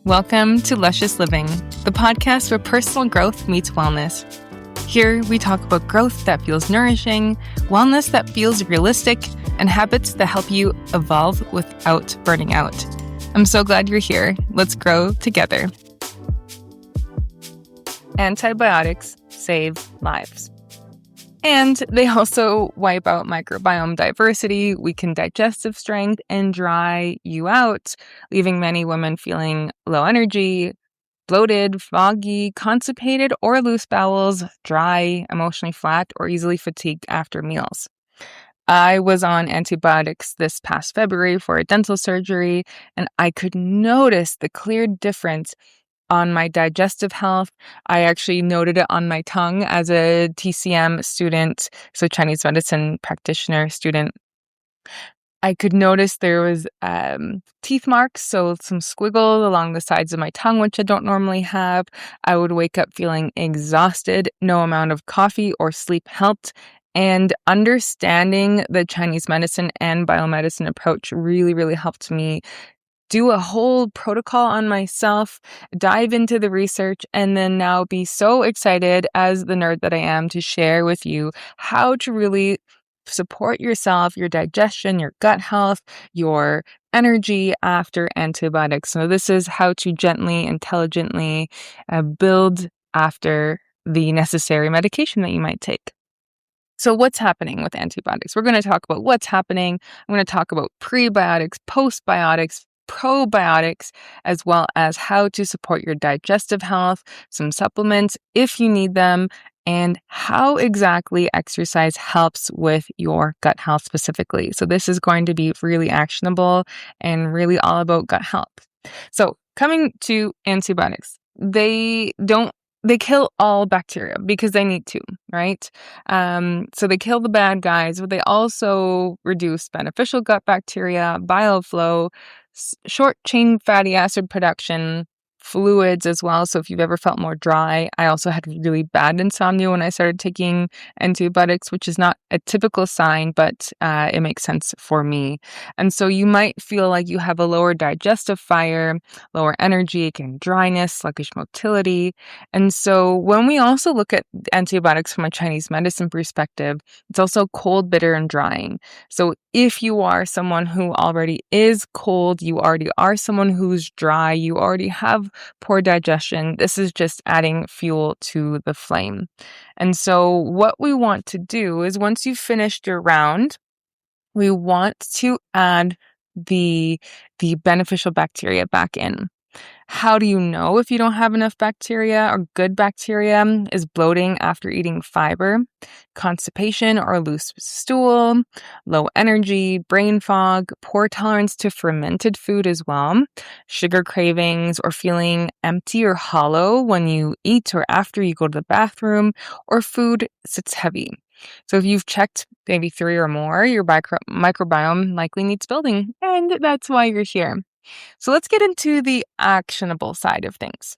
Welcome to Luscious Living, the podcast where personal growth meets wellness. Here, we talk about growth that feels nourishing, wellness that feels realistic, and habits that help you evolve without burning out. I'm so glad you're here. Let's grow together. Antibiotics save lives. And they also wipe out microbiome diversity, weaken digestive strength, and dry you out, leaving many women feeling low energy, bloated, foggy, constipated, or loose bowels, dry, emotionally flat, or easily fatigued after meals. I was on antibiotics this past February for a dental surgery, and I could notice the clear difference on my digestive health. I actually noted it on my tongue as a TCM student, so Chinese medicine practitioner student. I could notice there was teeth marks, so some squiggles along the sides of my tongue, which I don't normally have. I would wake up feeling exhausted. No amount of coffee or sleep helped. And understanding the Chinese medicine and biomedicine approach really helped me do a whole protocol on myself, dive into the research, and then now be so excited as the nerd that I am to share with you how to really support yourself, your digestion, your gut health, your energy after antibiotics. So this is how to gently, intelligently build after the necessary medication that you might take. So what's happening with antibiotics? We're going to talk about what's happening. I'm going to talk about prebiotics, postbiotics, probiotics, as well as how to support your digestive health, some supplements if you need them, and how exactly exercise helps with your gut health specifically. So this is going to be really actionable and really all about gut health. So coming to antibiotics, they kill all bacteria because they need to, right? So they kill the bad guys, but they also reduce beneficial gut bacteria, bile flow, short chain fatty acid production, fluids as well. So if you've ever felt more dry, I also had really bad insomnia when I started taking antibiotics, which is not a typical sign, but it makes sense for me. And so you might feel like you have a lower digestive fire, lower energy, again, dryness, sluggish motility. And so when we also look at antibiotics from a Chinese medicine perspective, it's also cold, bitter, and drying. So if you are someone who already is cold, you already are someone who's dry, you already have poor digestion, this is just adding fuel to the flame. And so what we want to do is once you've finished your round, we want to add the beneficial bacteria back in. How do you know if you don't have enough bacteria or good bacteria? Is bloating after eating fiber, constipation or loose stool, low energy, brain fog, poor tolerance to fermented food as well, sugar cravings, or feeling empty or hollow when you eat or after you go to the bathroom, or food sits heavy. So if you've checked maybe 3 or more, your microbiome likely needs building, and that's why you're here. So let's get into the actionable side of things.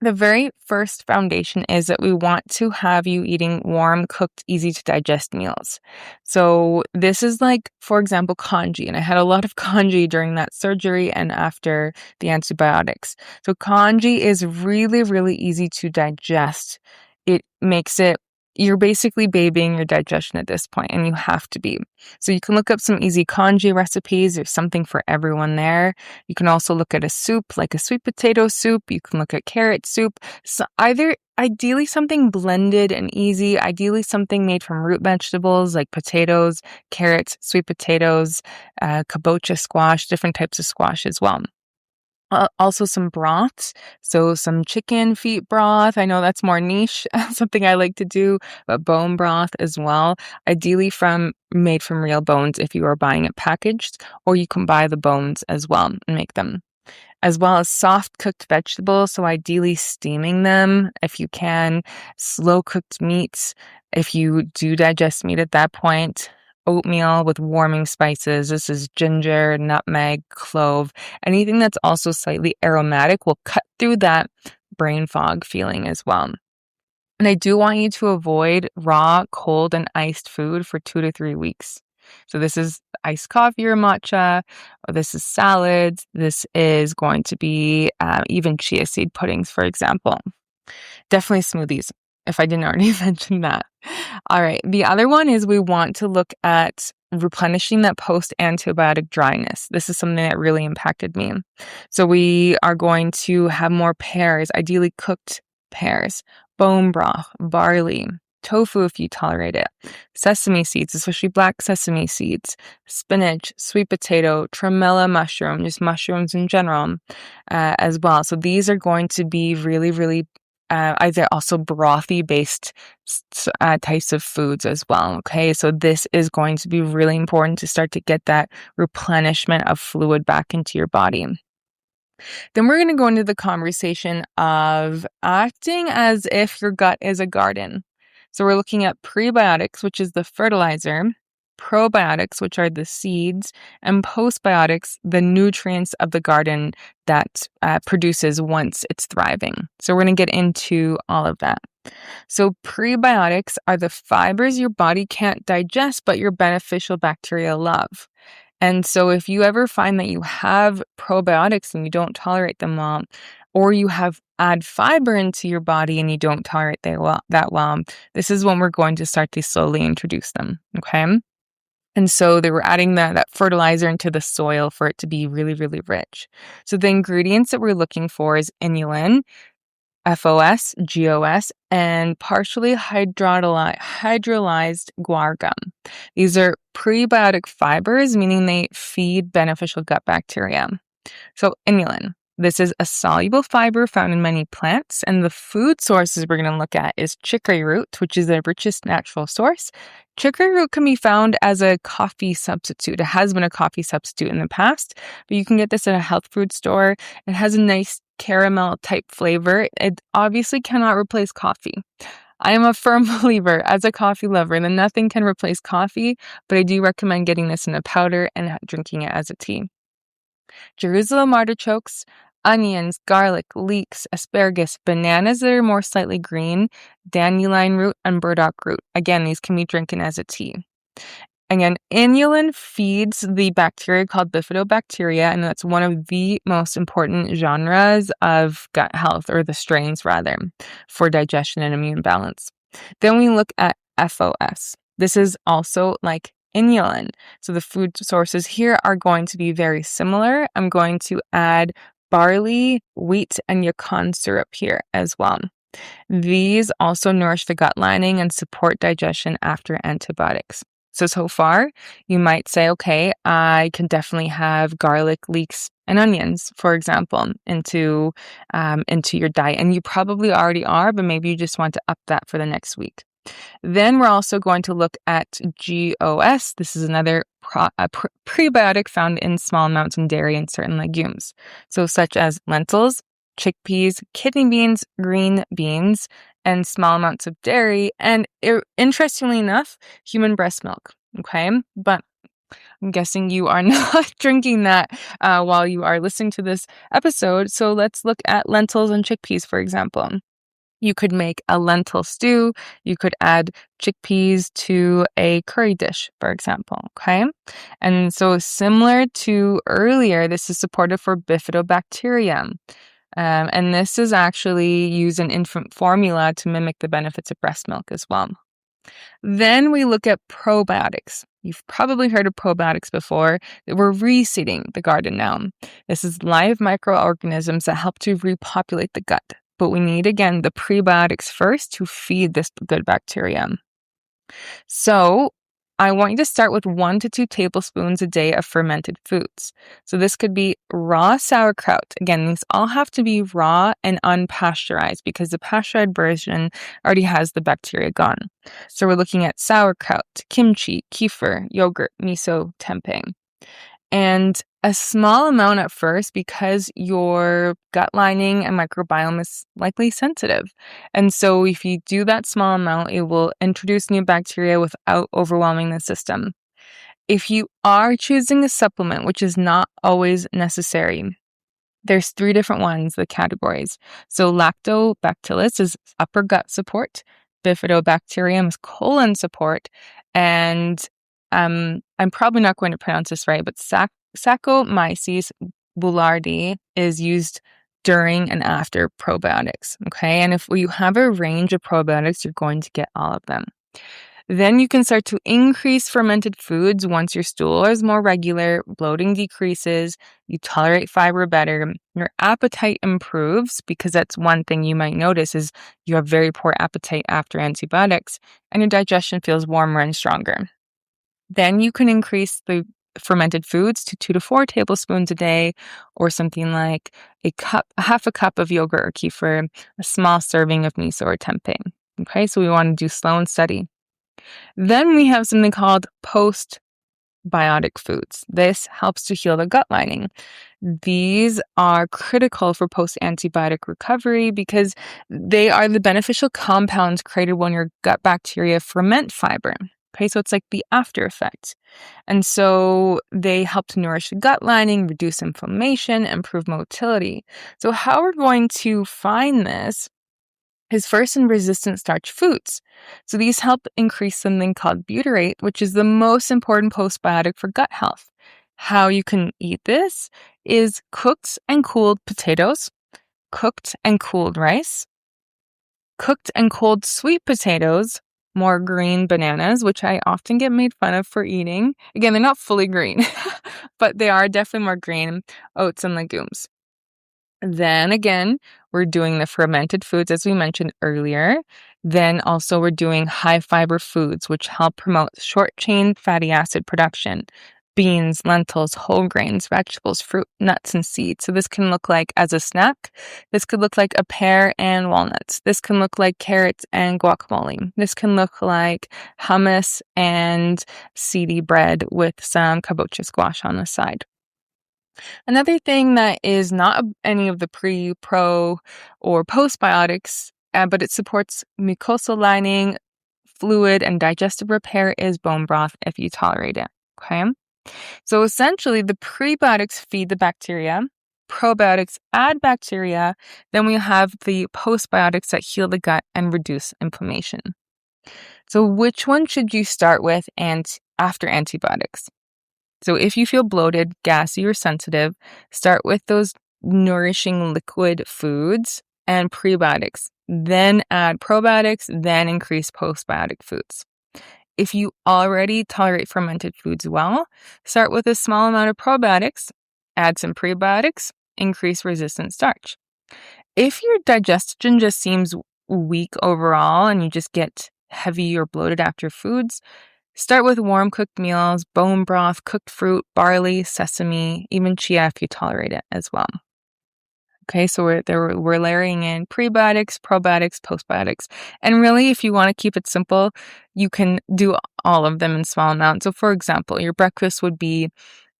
The very first foundation is that we want to have you eating warm, cooked, easy to digest meals. So this is like, for example, congee. And I had a lot of congee during that surgery and after the antibiotics. So congee is really easy to digest. It makes it You're basically babying your digestion at this point, and you have to be. So you can look up some easy congee recipes. There's something for everyone there. You can also look at a soup, like a sweet potato soup. You can look at carrot soup. So ideally something blended and easy, ideally something made from root vegetables like potatoes, carrots, sweet potatoes, kabocha squash, different types of squash as well. Also some broths, so some chicken feet broth. I know that's more niche, something I like to do, but bone broth as well. Ideally made from real bones if you are buying it packaged, or you can buy the bones as well and make them. As well as soft cooked vegetables, so ideally steaming them if you can. Slow cooked meats if you do digest meat at that point. Oatmeal with warming spices. This is ginger, nutmeg, clove. Anything that's also slightly aromatic will cut through that brain fog feeling as well. And I do want you to avoid raw, cold, and iced food for 2 to 3 weeks. So this is iced coffee or matcha, or this is salads. This is going to be even chia seed puddings, for example. Definitely smoothies, if I didn't already mention that. All right. The other one is we want to look at replenishing that post-antibiotic dryness. This is something that really impacted me. So we are going to have more pears, ideally cooked pears, bone broth, barley, tofu if you tolerate it, sesame seeds, especially black sesame seeds, spinach, sweet potato, tremella mushroom, just mushrooms in general as well. So these are going to be really, really either also brothy based types of foods as well. Okay, so this is going to be really important to start to get that replenishment of fluid back into your body. Then we're going to go into the conversation of acting as if your gut is a garden. So we're looking at prebiotics, which is the fertilizer, probiotics, which are the seeds, and postbiotics, the nutrients of the garden that produces once it's thriving. So we're going to get into all of that. So prebiotics are the fibers your body can't digest, but your beneficial bacteria love. And so if you ever find that you have probiotics and you don't tolerate them well, or you have add fiber into your body and you don't tolerate that well, this is when we're going to start to slowly introduce them. Okay. And so they were adding that fertilizer into the soil for it to be really, really rich. So the ingredients that we're looking for is inulin, FOS, GOS, and partially hydrolyzed guar gum. These are prebiotic fibers, meaning they feed beneficial gut bacteria. So inulin. This is a soluble fiber found in many plants, and the food sources we're going to look at is chicory root, which is the richest natural source. Chicory root can be found as a coffee substitute. It has been a coffee substitute in the past, but you can get this at a health food store. It has a nice caramel type flavor. It obviously cannot replace coffee. I am a firm believer as a coffee lover that nothing can replace coffee, but I do recommend getting this in a powder and drinking it as a tea. Jerusalem artichokes, onions, garlic, leeks, asparagus, bananas that are more slightly green, dandelion root, and burdock root. Again, these can be drinking as a tea. Again, inulin feeds the bacteria called bifidobacteria, and that's one of the most important genres of gut health, or the strains rather, for digestion and immune balance. Then we look at FOS. This is also like inulin. So the food sources here are going to be very similar. I'm going to add barley, wheat, and yacon syrup here as well. These also nourish the gut lining and support digestion after antibiotics. So far, you might say, okay, I can definitely have garlic, leeks, and onions, for example, into your diet. And you probably already are, but maybe you just want to up that for the next week. Then we're also going to look at GOS. This is another prebiotic found in small amounts in dairy and certain legumes, so such as lentils, chickpeas, kidney beans, green beans, and small amounts of dairy, and interestingly enough, human breast milk. Okay, but I'm guessing you are not drinking that while you are listening to this episode. So let's look at lentils and chickpeas, for example. You could make a lentil stew. You could add chickpeas to a curry dish, for example. Okay. And so similar to earlier, this is supportive for bifidobacterium. And this is actually used in infant formula to mimic the benefits of breast milk as well. Then we look at probiotics. You've probably heard of probiotics before. We're reseeding the garden now. This is live microorganisms that help to repopulate the gut. But we need, again, the prebiotics first to feed this good bacteria. So I want you to start with 1 to 2 tablespoons a day of fermented foods. So this could be raw sauerkraut. Again, these all have to be raw and unpasteurized because the pasteurized version already has the bacteria gone. So we're looking at sauerkraut, kimchi, kefir, yogurt, miso, tempeh. And a small amount at first because your gut lining and microbiome is likely sensitive. And so if you do that small amount, it will introduce new bacteria without overwhelming the system. If you are choosing a supplement, which is not always necessary, there's 3 different ones, the categories. So lactobacillus is upper gut support, bifidobacterium is colon support, and I'm probably not going to pronounce this right, but Saccharomyces boulardii is used during and after probiotics. Okay. And if you have a range of probiotics, you're going to get all of them. Then you can start to increase fermented foods once your stool is more regular, bloating decreases, you tolerate fiber better, your appetite improves, because that's one thing you might notice is you have very poor appetite after antibiotics, and your digestion feels warmer and stronger. Then you can increase the fermented foods to 2 to 4 tablespoons a day, or something like half a cup of yogurt or kefir, a small serving of miso or tempeh. Okay, so we want to do slow and steady. Then we have something called post-biotic foods. This helps to heal the gut lining. These are critical for post-antibiotic recovery because they are the beneficial compounds created when your gut bacteria ferment fiber. Okay, so it's like the after effect. And so they help to nourish the gut lining, reduce inflammation, improve motility. So how we're going to find this is first in resistant starch foods. So these help increase something called butyrate, which is the most important postbiotic for gut health. How you can eat this is cooked and cooled potatoes, cooked and cooled rice, cooked and cooled sweet potatoes, more green bananas, which I often get made fun of for eating. Again, they're not fully green, but they are definitely more green, oats and legumes. Then again, we're doing the fermented foods, as we mentioned earlier. Then also we're doing high fiber foods, which help promote short chain fatty acid production. Beans, lentils, whole grains, vegetables, fruit, nuts, and seeds. So this can look like as a snack. This could look like a pear and walnuts. This can look like carrots and guacamole. This can look like hummus and seedy bread with some kabocha squash on the side. Another thing that is not any of the pre, pro, or postbiotics, but it supports mucosal lining, fluid, and digestive repair is bone broth if you tolerate it. Okay. So essentially, the prebiotics feed the bacteria, probiotics add bacteria, then we have the postbiotics that heal the gut and reduce inflammation. So which one should you start with after antibiotics? So if you feel bloated, gassy, or sensitive, start with those nourishing liquid foods and prebiotics. Then add probiotics, then increase postbiotic foods. If you already tolerate fermented foods well, start with a small amount of probiotics, add some prebiotics, increase resistant starch. If your digestion just seems weak overall and you just get heavy or bloated after foods, start with warm cooked meals, bone broth, cooked fruit, barley, sesame, even chia if you tolerate it as well. Okay, so we're layering in prebiotics, probiotics, postbiotics. And really, if you want to keep it simple, you can do all of them in small amounts. So for example, your breakfast would be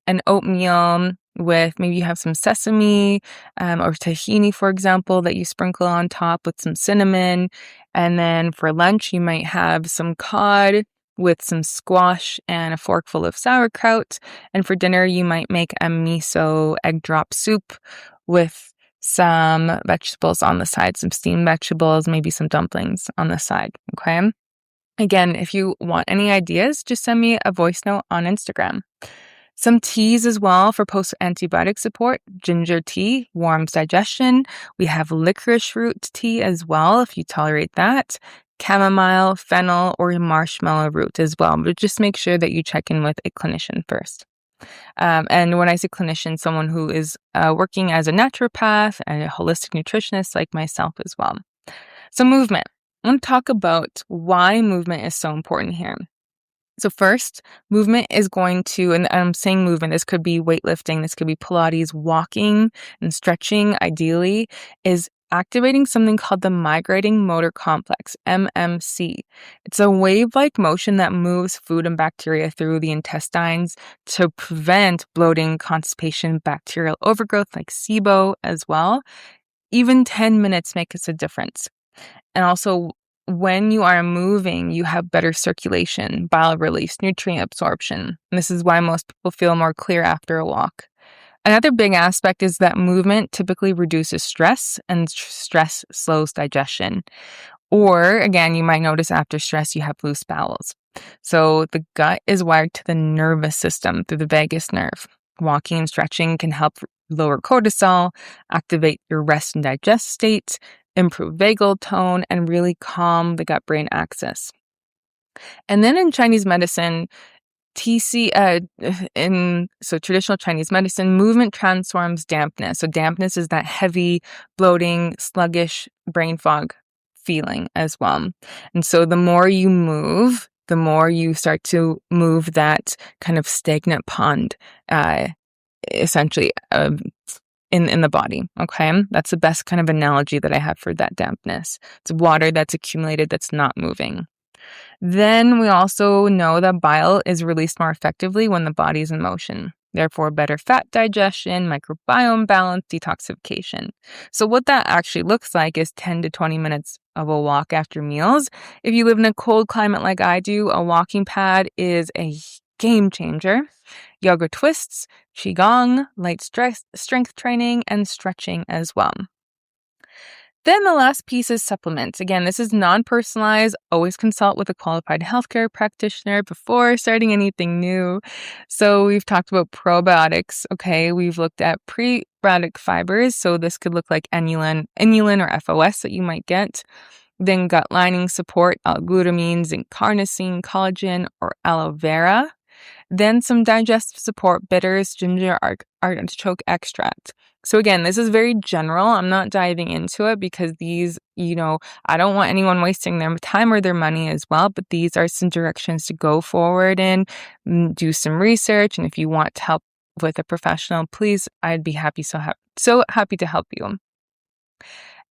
an oatmeal with maybe you have some sesame or tahini, for example, that you sprinkle on top with some cinnamon. And then for lunch, you might have some cod with some squash and a forkful of sauerkraut. And for dinner, you might make a miso egg drop soup with some vegetables on the side, some steamed vegetables, maybe some dumplings on the side. Okay. Again, if you want any ideas, just send me a voice note on Instagram. Some teas as well for post-antibiotic support. Ginger tea warms digestion. We have licorice root tea as well, if you tolerate that. Chamomile, fennel, or marshmallow root as well. But just make sure that you check in with a clinician first. And when I say clinician, someone who is working as a naturopath and a holistic nutritionist like myself as well. So movement. I want to talk about why movement is so important here. So first, movement is going to, and I'm saying movement, this could be weightlifting, this could be Pilates, walking and stretching ideally, is activating something called the migrating motor complex, MMC. It's a wave-like motion that moves food and bacteria through the intestines to prevent bloating, constipation, bacterial overgrowth like SIBO as well. Even 10 minutes makes a difference. And also, when you are moving, you have better circulation, bile release, nutrient absorption. And this is why most people feel more clear after a walk. Another big aspect is that movement typically reduces stress, and stress slows digestion. Or, again, you might notice after stress, you have loose bowels. So the gut is wired to the nervous system through the vagus nerve. Walking and stretching can help lower cortisol, activate your rest and digest state, improve vagal tone, and really calm the gut-brain axis. And then in Chinese medicine, traditional Chinese medicine, movement transforms dampness. So dampness is that heavy, bloating, sluggish brain fog feeling as well. And so the more you move, the more you start to move that kind of stagnant pond, essentially, in the body. Okay, that's the best kind of analogy that I have for that dampness. It's water that's accumulated that's not moving. Then we also know that bile is released more effectively when the body is in motion. Therefore, better fat digestion, microbiome balance, detoxification. So what that actually looks like is 10 to 20 minutes of a walk after meals. If you live in a cold climate like I do, a walking pad is a game changer. Yoga twists, qigong, light strength training, and stretching as well. Then the last piece is supplements. Again, this is non-personalized. Always consult with a qualified healthcare practitioner before starting anything new. So we've talked about probiotics. Okay, we've looked at prebiotic fibers. So this could look like inulin or FOS that you might get. Then gut lining support, L-glutamine, zinc carnosine, collagen, or aloe vera. Then some digestive support, bitters, ginger, artichoke extract. So again, this is very general. I'm not diving into it because these, I don't want anyone wasting their time or their money as well, but these are some directions to go forward in, do some research. And if you want to help with a professional, please, I'd be so happy to help you.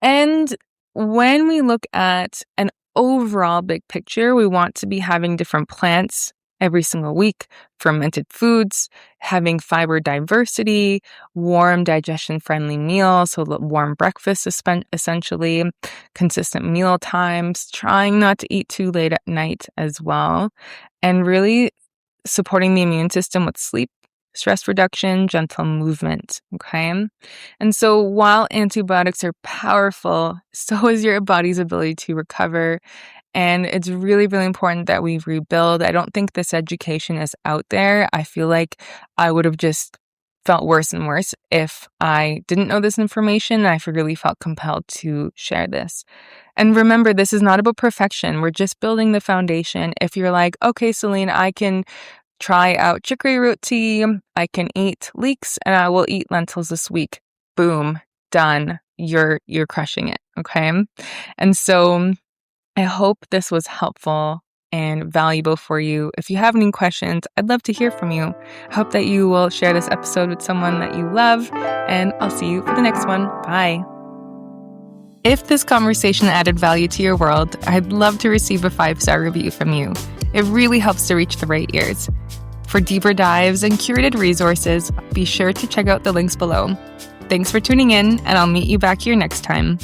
And when we look at an overall big picture, we want to be having different plants every single week, fermented foods, having fiber diversity, warm digestion-friendly meals, so warm breakfast essentially, consistent meal times, trying not to eat too late at night as well, and really supporting the immune system with sleep, stress reduction, gentle movement, okay? And so while antibiotics are powerful, so is your body's ability to recover. And it's really, really important that we rebuild. I don't think this education is out there. I feel like I would have just felt worse and worse if I didn't know this information. I really felt compelled to share this. And remember, this is not about perfection. We're just building the foundation. If you're like, okay, Selin, I can try out chicory root tea, I can eat leeks, and I will eat lentils this week. Boom, done. You're crushing it, okay? And so I hope this was helpful and valuable for you. If you have any questions, I'd love to hear from you. I hope that you will share this episode with someone that you love, and I'll see you for the next one. Bye. If this conversation added value to your world, I'd love to receive a 5-star review from you. It really helps to reach the right ears. For deeper dives and curated resources, be sure to check out the links below. Thanks for tuning in, and I'll meet you back here next time.